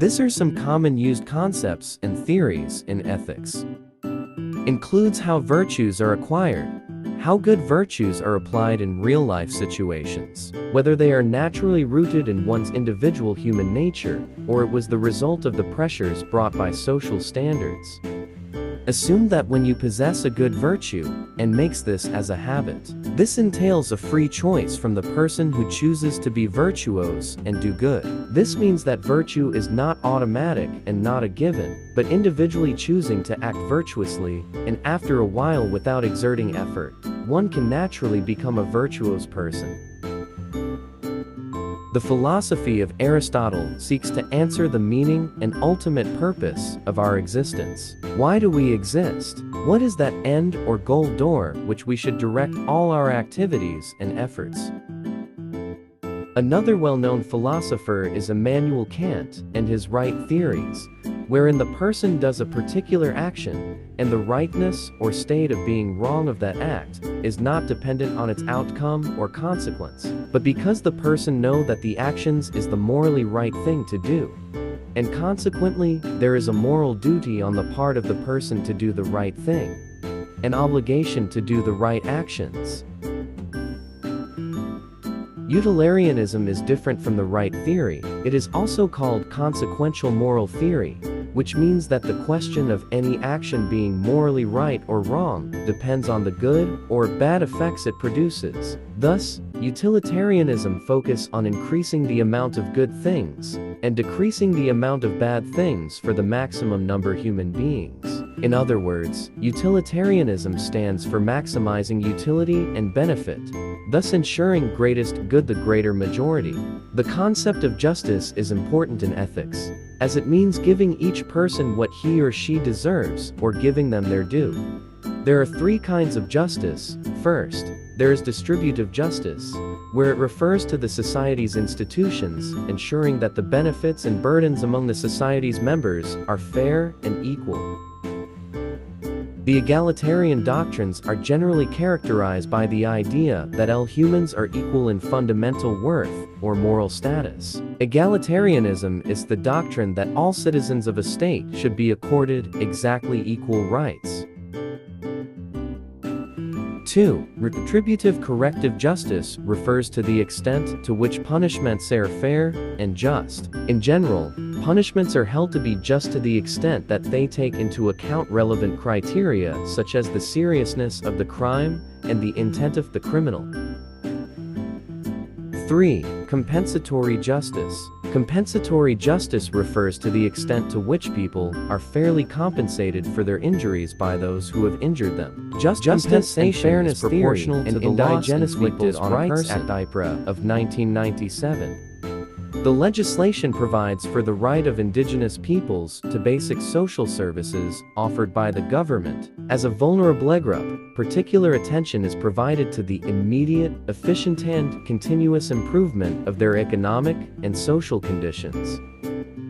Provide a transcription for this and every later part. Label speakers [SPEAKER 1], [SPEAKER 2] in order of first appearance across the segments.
[SPEAKER 1] These are some common used concepts and theories in ethics. Includes how virtues are acquired, how good virtues are applied in real-life situations, whether they are naturally rooted in one's individual human nature, or it was the result of the pressures brought by social standards. Assume that when you possess a good virtue, and makes this as a habit, this entails a free choice from the person who chooses to be virtuous and do good. This means that virtue is not automatic and not a given, but individually choosing to act virtuously, and after a while without exerting effort, one can naturally become a virtuous person. The philosophy of Aristotle seeks to answer the meaning and ultimate purpose of our existence. Why do we exist? What is that end or goal toward which we should direct all our activities and efforts? Another well-known philosopher is Immanuel Kant and his right theories, wherein the person does a particular action, and the rightness or state of being wrong of that act is not dependent on its outcome or consequence, but because the person knows that the actions is the morally right thing to do. And consequently, there is a moral duty on the part of the person to do the right thing, an obligation to do the right actions. Utilitarianism is different from the right theory. It is also called consequential moral theory, which means that the question of any action being morally right or wrong depends on the good or bad effects it produces. Thus, utilitarianism focuses on increasing the amount of good things and decreasing the amount of bad things for the maximum number of human beings. In other words, utilitarianism stands for maximizing utility and benefit, thus ensuring greatest good the greater majority. The concept of justice is important in ethics, as it means giving each person what he or she deserves, or giving them their due. There are three kinds of justice. First, there is distributive justice, where it refers to the society's institutions, ensuring that the benefits and burdens among the society's members are fair and equal. The egalitarian doctrines are generally characterized by the idea that all humans are equal in fundamental worth or moral status. Egalitarianism is the doctrine that all citizens of a state should be accorded exactly equal rights. 2. Retributive corrective justice refers to the extent to which punishments are fair and just. In general, punishments are held to be just to the extent that they take into account relevant criteria such as the seriousness of the crime and the intent of the criminal. 3. Compensatory justice. Compensatory justice refers to the extent to which people are fairly compensated for their injuries by those who have injured them. Justice and fairness is proportional to the Indigenous Peoples' Rights Act (IPRA) of 1997. The legislation provides for the right of indigenous peoples to basic social services offered by the government. As a vulnerable group, particular attention is provided to the immediate, efficient and continuous improvement of their economic and social conditions.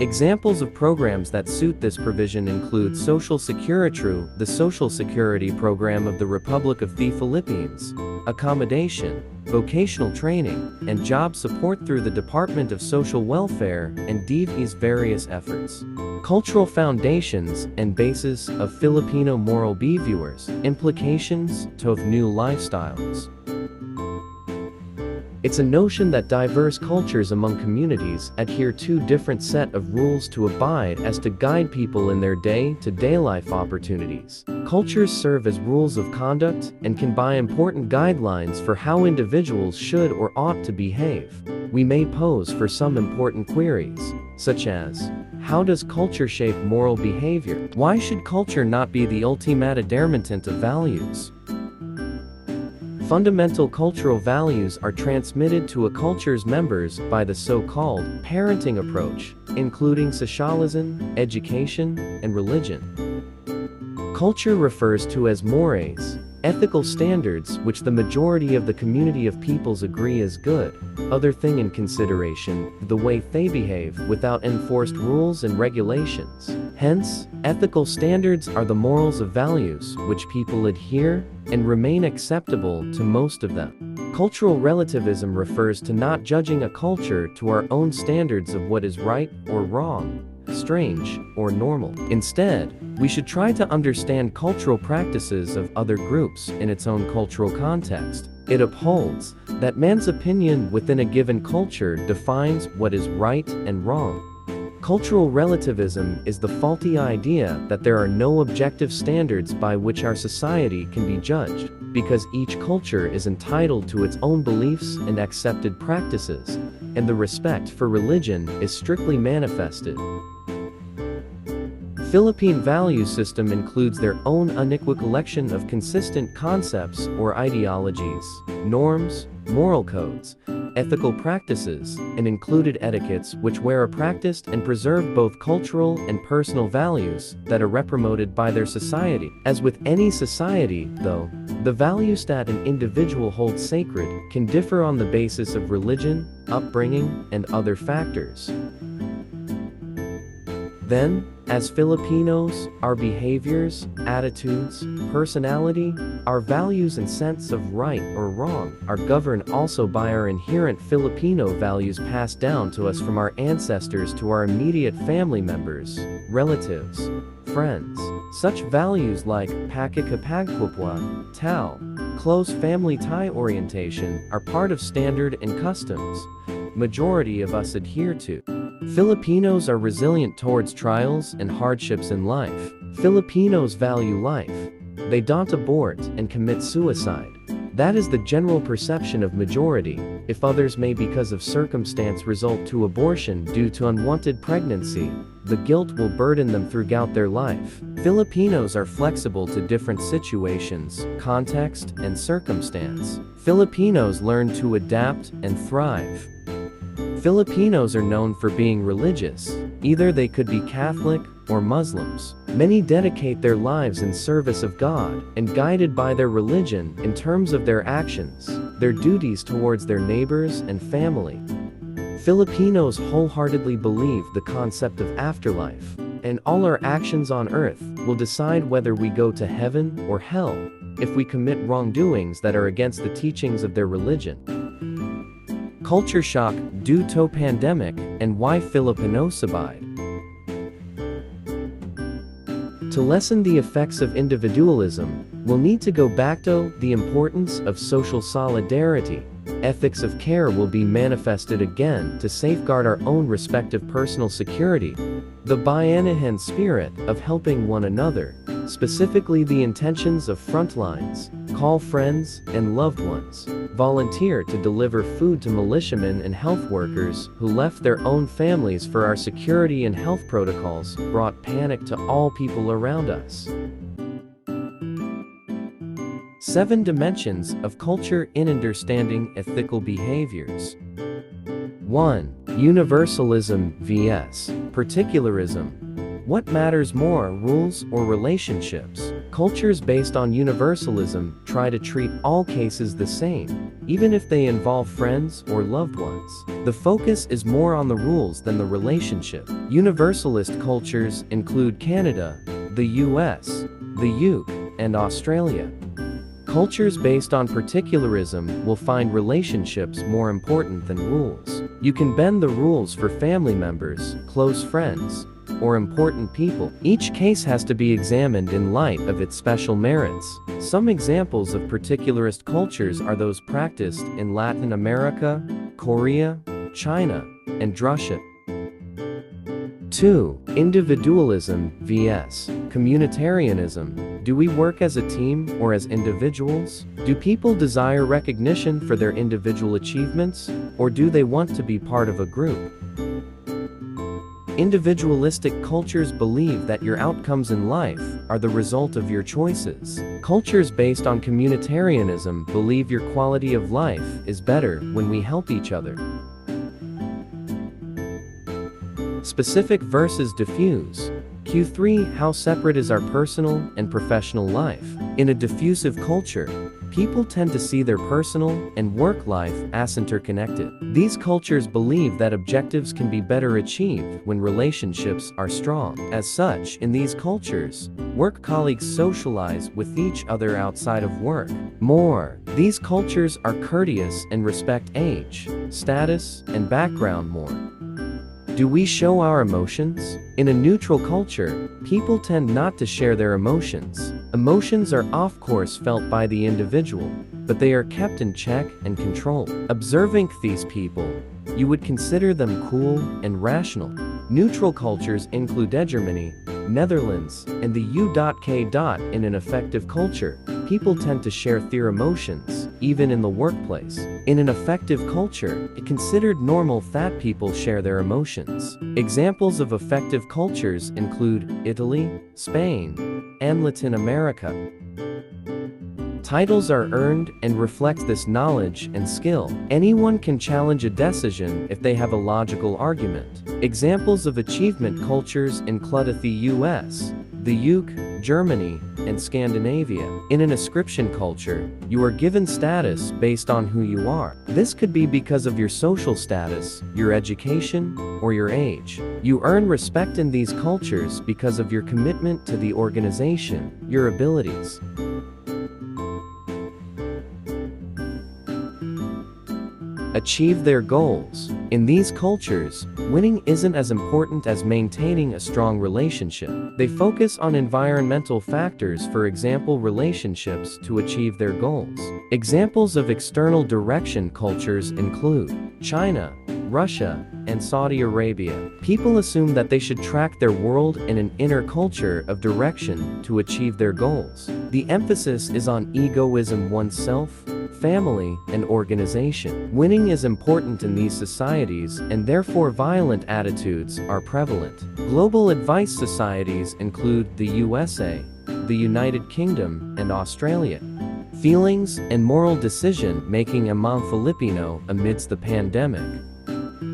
[SPEAKER 1] Examples of programs that suit this provision include Social Security, the Social Security Program of the Republic of the Philippines, accommodation, vocational training, and job support through the Department of Social Welfare, and DFE's various efforts. Cultural foundations and basis of Filipino moral behaviors, implications of new lifestyles. It's a notion that diverse cultures among communities adhere to different set of rules to abide as to guide people in their day-to-day life opportunities. Cultures serve as rules of conduct and can be important guidelines for how individuals should or ought to behave. We may pose for some important queries, such as, how does culture shape moral behavior? Why should culture not be the ultimate determinant of values? Fundamental cultural values are transmitted to a culture's members by the so-called parenting approach, including socialism, education, and religion. Culture refers to as mores, ethical standards which the majority of the community of peoples agree is good, other thing in consideration, the way they behave without enforced rules and regulations. Hence, ethical standards are the morals of values which people adhere and remain acceptable to most of them. Cultural relativism refers to not judging a culture to our own standards of what is right or wrong, strange, or normal. Instead, we should try to understand cultural practices of other groups in its own cultural context. It upholds that man's opinion within a given culture defines what is right and wrong. Cultural relativism is the faulty idea that there are no objective standards by which our society can be judged, because each culture is entitled to its own beliefs and accepted practices, and the respect for religion is strictly manifested. Philippine value system includes their own unequal collection of consistent concepts or ideologies, norms, moral codes, ethical practices, and included etiquettes which are practiced and preserve both cultural and personal values that are promoted by their society. As with any society, though, the values that an individual holds sacred can differ on the basis of religion, upbringing, and other factors. Then, as Filipinos, our behaviors, attitudes, personality, our values and sense of right or wrong are governed also by our inherent Filipino values passed down to us from our ancestors to our immediate family members, relatives, friends. Such values like pakikipagpupwa, Tao, close family tie orientation are part of standard and customs majority of us adhere to. Filipinos are resilient towards trials and hardships in life. Filipinos value life. They don't abort and commit suicide. That is the general perception of majority. If others may because of circumstance result to abortion due to unwanted pregnancy, the guilt will burden them throughout their life. Filipinos are flexible to different situations, context, and circumstance. Filipinos learn to adapt and thrive. Filipinos are known for being religious. Either they could be Catholic or Muslims. Many dedicate their lives in service of God and guided by their religion in terms of their actions, their duties towards their neighbors and family. Filipinos wholeheartedly believe the concept of afterlife, and all our actions on earth will decide whether we go to heaven or hell if we commit wrongdoings that are against the teachings of their religion. Culture shock due to pandemic and why Filipinos abide. To lessen the effects of individualism, we'll need to go back to the importance of social solidarity. Ethics of care will be manifested again to safeguard our own respective personal security. The bayanihan spirit of helping one another, specifically the intentions of frontlines, call friends and loved ones, volunteer to deliver food to militiamen and health workers who left their own families for our security and health protocols, brought panic to all people around us. 7 dimensions of culture in understanding ethical behaviors. 1. Universalism vs. particularism. What matters more, rules or relationships? Cultures based on universalism try to treat all cases the same, even if they involve friends or loved ones. The focus is more on the rules than the relationship. Universalist cultures include Canada, the US, the UK, and Australia. Cultures based on particularism will find relationships more important than rules. You can bend the rules for family members, close friends, or important people. Each case has to be examined in light of its special merits. Some examples of particularist cultures are those practiced in Latin America, Korea, China, and Russia. 2. Individualism vs. communitarianism. Do we work as a team or as individuals? Do people desire recognition for their individual achievements, or do they want to be part of a group? Individualistic cultures believe that your outcomes in life are the result of your choices. Cultures based on communitarianism believe your quality of life is better when we help each other. Specific versus diffuse. Q3. How separate is our personal and professional life? In a diffusive culture, people tend to see their personal and work life as interconnected. These cultures believe that objectives can be better achieved when relationships are strong. As such, in these cultures, work colleagues socialize with each other outside of work. More, these cultures are courteous and respect age, status, and background more. Do we show our emotions? In a neutral culture, people tend not to share their emotions. Emotions are of course felt by the individual, but they are kept in check and controlled. Observing these people, you would consider them cool and rational. Neutral cultures include Germany, Netherlands, and the UK. In an effective culture, people tend to share their emotions, even in the workplace. In an effective culture, it's considered normal that people share their emotions. Examples of effective cultures include Italy, Spain, and Latin America. Titles are earned and reflect this knowledge and skill. Anyone can challenge a decision if they have a logical argument. Examples of achievement cultures include the US, the UK, Germany, and Scandinavia. In an ascription culture, you are given status based on who you are. This could be because of your social status, your education, or your age. You earn respect in these cultures because of your commitment to the organization, your abilities. Achieve their goals. In these cultures, winning isn't as important as maintaining a strong relationship. They focus on environmental factors, for example relationships, to achieve their goals. Examples of external direction cultures include China, Russia, and Saudi Arabia. People assume that they should track their world in an inner culture of direction to achieve their goals. The emphasis is on egoism, oneself, family, and organization. Winning is important in these societies, and therefore violent attitudes are prevalent. Global advice societies include the USA, the United Kingdom, and Australia. Feelings and moral decision-making among Filipino amidst the pandemic.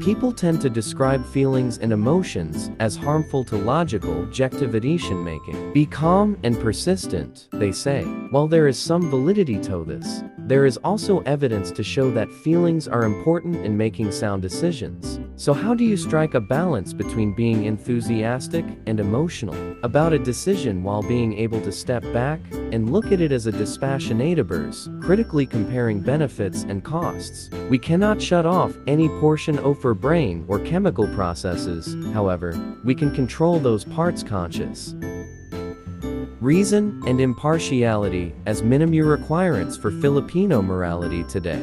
[SPEAKER 1] People tend to describe feelings and emotions as harmful to logical decision-making. Be calm and persistent, they say. While there is some validity to this, there is also evidence to show that feelings are important in making sound decisions. So how do you strike a balance between being enthusiastic and emotional about a decision while being able to step back and look at it as a dispassionators, critically comparing benefits and costs? We cannot shut off any portion of our brain or chemical processes, however, we can control those parts conscious. Reason and impartiality as minimum requirements for Filipino morality today.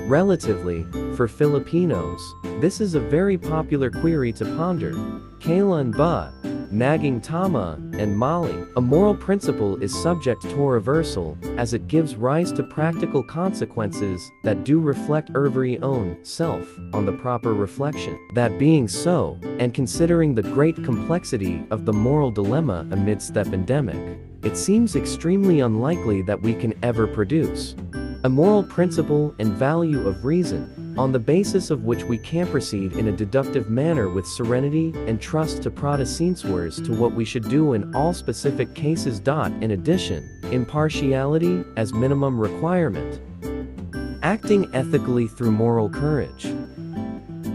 [SPEAKER 1] Relatively, for Filipinos, this is a very popular query to ponder. Kailan ba naging tama and mali? A moral principle is subject to reversal, as it gives rise to practical consequences that do reflect every own self on the proper reflection. That being so, and considering the great complexity of the moral dilemma amidst the pandemic, it seems extremely unlikely that we can ever produce a moral principle and value of reason, on the basis of which we can proceed in a deductive manner with serenity and trust to procedures to what we should do in all specific cases. In addition, impartiality as minimum requirement. Acting ethically through moral courage.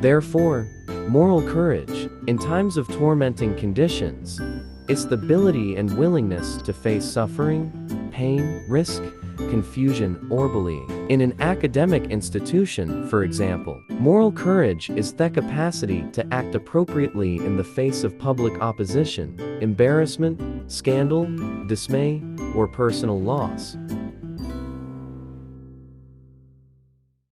[SPEAKER 1] Therefore, moral courage, in times of tormenting conditions, is the ability and willingness to face suffering, pain, risk, confusion, or bullying. In an academic institution, for example, moral courage is the capacity to act appropriately in the face of public opposition, embarrassment, scandal, dismay, or personal loss.